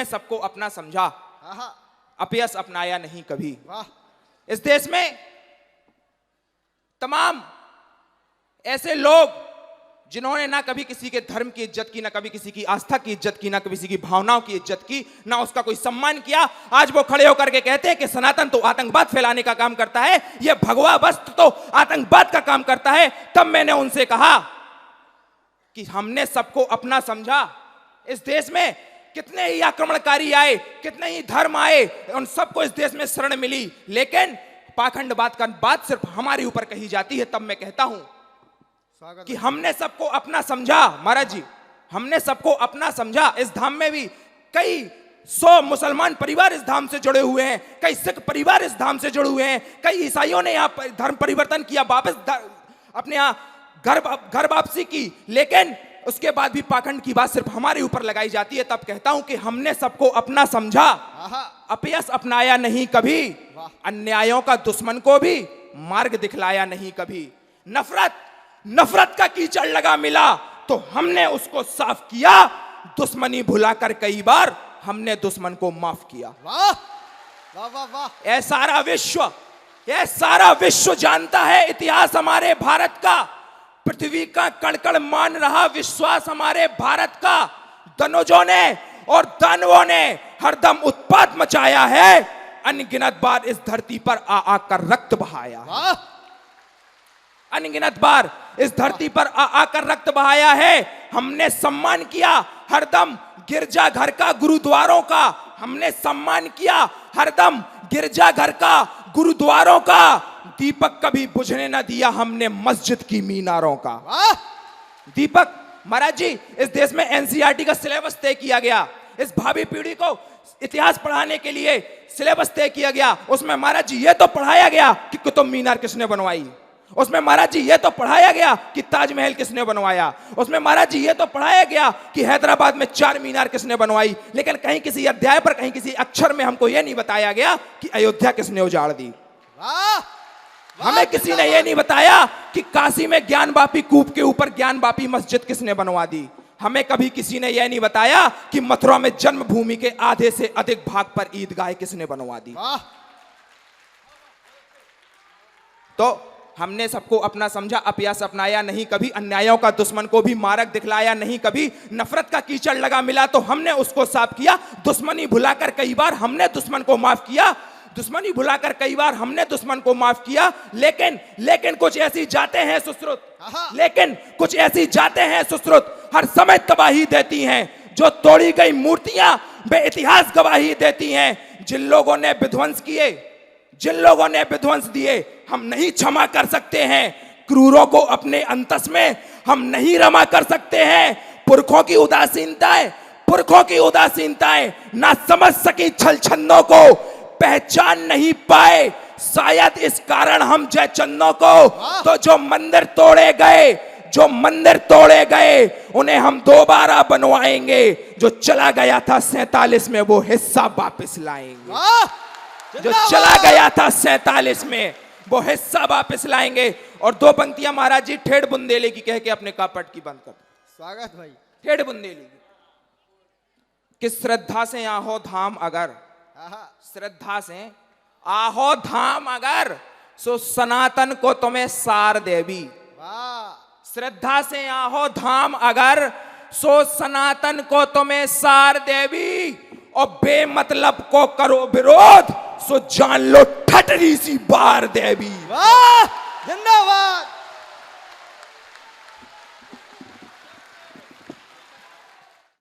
सबको अपना समझा, अपयश अपनाया नहीं कभी। इस देश में तमाम ऐसे लोग जिन्होंने ना कभी किसी के धर्म की इज्जत की, ना कभी किसी की आस्था की इज्जत की, ना कभी किसी की भावनाओं की इज्जत की, ना उसका कोई सम्मान किया, आज वो खड़े होकर के कहते हैं कि सनातन तो आतंकवाद फैलाने का काम करता है, ये भगवा वस्त्र तो आतंकवाद का काम करता है। तब मैंने उनसे कहा कि हमने सबको अपना समझा। इस देश में कितने ही आक्रमणकारी आए, कितने ही धर्म आए, उन सबको इस देश में शरण मिली, लेकिन पाखंडवाद का बात सिर्फ हमारे ऊपर कही जाती है। तब मैं कहता हूं कि हमने सबको अपना समझा। महाराज जी, हमने सबको अपना समझा। इस धाम में भी कई 100 मुसलमान परिवार इस धाम से जुड़े हुए हैं, कई सिख परिवार इस धाम से जुड़े हुए हैं, कई ईसाइयों ने यहाँ धर्म परिवर्तन किया, वापस अपने यहाँ घर वापसी की, लेकिन उसके बाद भी पाखंड की बात सिर्फ हमारे ऊपर लगाई जाती है। तब कहता हूं कि हमने सबको अपना समझा, अपयश अपनाया नहीं कभी, अन्यायों का दुश्मन को भी मार्ग दिखलाया नहीं कभी। नफरत का कीचड़ लगा मिला तो हमने उसको साफ किया, दुश्मनी भुलाकर कई बार हमने दुश्मन को माफ किया। वाह वाह वाह वाह। यह सारा विश्व जानता है इतिहास हमारे भारत का, पृथ्वी का कण कण मान रहा विश्वास हमारे भारत का। दनुजों ने और दानवों ने हरदम उत्पात मचाया है, अनगिनत बार इस धरती पर आ आकर रक्त बहाया है, अनगिनत बार इस धरती पर आ आकर रक्त बहाया है। हमने सम्मान किया हरदम गिरजा घर का, गुरुद्वारों का, हमने सम्मान किया हरदम गिरजा घर का, गुरुद्वारों का। दीपक कभी बुझने ना दिया हमने मस्जिद की मीनारों का। दीपक, महाराज जी, इस देश में एनसीईआरटी का सिलेबस तय किया गया, इस भावी पीढ़ी को इतिहास पढ़ाने के लिए सिलेबस तय किया गया। उसमें महाराज जी ये तो पढ़ाया गया कि कुतुब मीनार किसने बनवाई, उसमें महाराज जी ये तो पढ़ाया गया कि ताजमहल किसने बनवाया, उसमें महाराज जी ये तो पढ़ाया गया कि हैदराबाद में 4 मीनार किसने बनवाई, लेकिन कहीं किसी अध्याय पर, कहीं किसी अक्षर में हमको यह नहीं बताया गया कि अयोध्या किसने उजाड़ दी। हमें किसी ने यह नहीं बताया कि काशी में ज्ञानवापी कूप के ऊपर ज्ञानवापी मस्जिद किसने बनवा दी। हमें कभी किसी ने यह नहीं बताया कि मथुरा में जन्मभूमि के आधे से अधिक भाग पर ईदगाह किसने बनवा दी। तो हमने सबको अपना समझा, अपयश अपनाया नहीं कभी, अन्यायों का दुश्मन को भी मार्ग दिखलाया नहीं कभी। नफरत का कीचड़ लगा मिला तो हमने उसको साफ किया, दुश्मनी भुलाकर कई बार हमने दुश्मन को माफ किया, दुश्मनी भुलाकर कई बार हमने दुश्मन को माफ किया। लेकिन कुछ ऐसी जाते हैं सुश्रुत, लेकिन कुछ ऐसी जाते हैं सुश्रुत हर समय तबाही देती हैं, जो तोड़ी गई मूर्तियां वे इतिहास गवाही देती हैं। जिन लोगों ने विध्वंस किए, जिन लोगों ने विध्वंस दिए, हम नहीं क्षमा कर सकते हैं। क्रूरों को अपने अंतस में हम नहीं रमा कर सकते हैं। पुरखों की उदासीनताएं ना समझ सकी छल छंदों को, पहचान नहीं पाए शायद इस कारण हम जयचंदों को। तो जो मंदिर तोड़े गए उन्हें हम दोबारा बनवाएंगे, जो चला गया था 47 में वो हिस्सा वापस लाएंगे, जो चला गया था 47 में वो हिस्सा वापस लाएंगे। और 2 पंक्तियां महाराज जी ठेठ बुंदेली की कह के अपने कापट की बंद कर। स्वागत भाई। ठेठ बुंदेली की कि श्रद्धा से आहो धाम अगर, श्रद्धा से आहो धाम अगर, सो सनातन को तुम्हें सार देवी। श्रद्धा से आहो धाम अगर, सो सनातन को तुम्हें सार देवी। और बेमतलब को करो विरोध, सो जान लो ठटरी सी बार देवी। वाह, जिंदाबाद।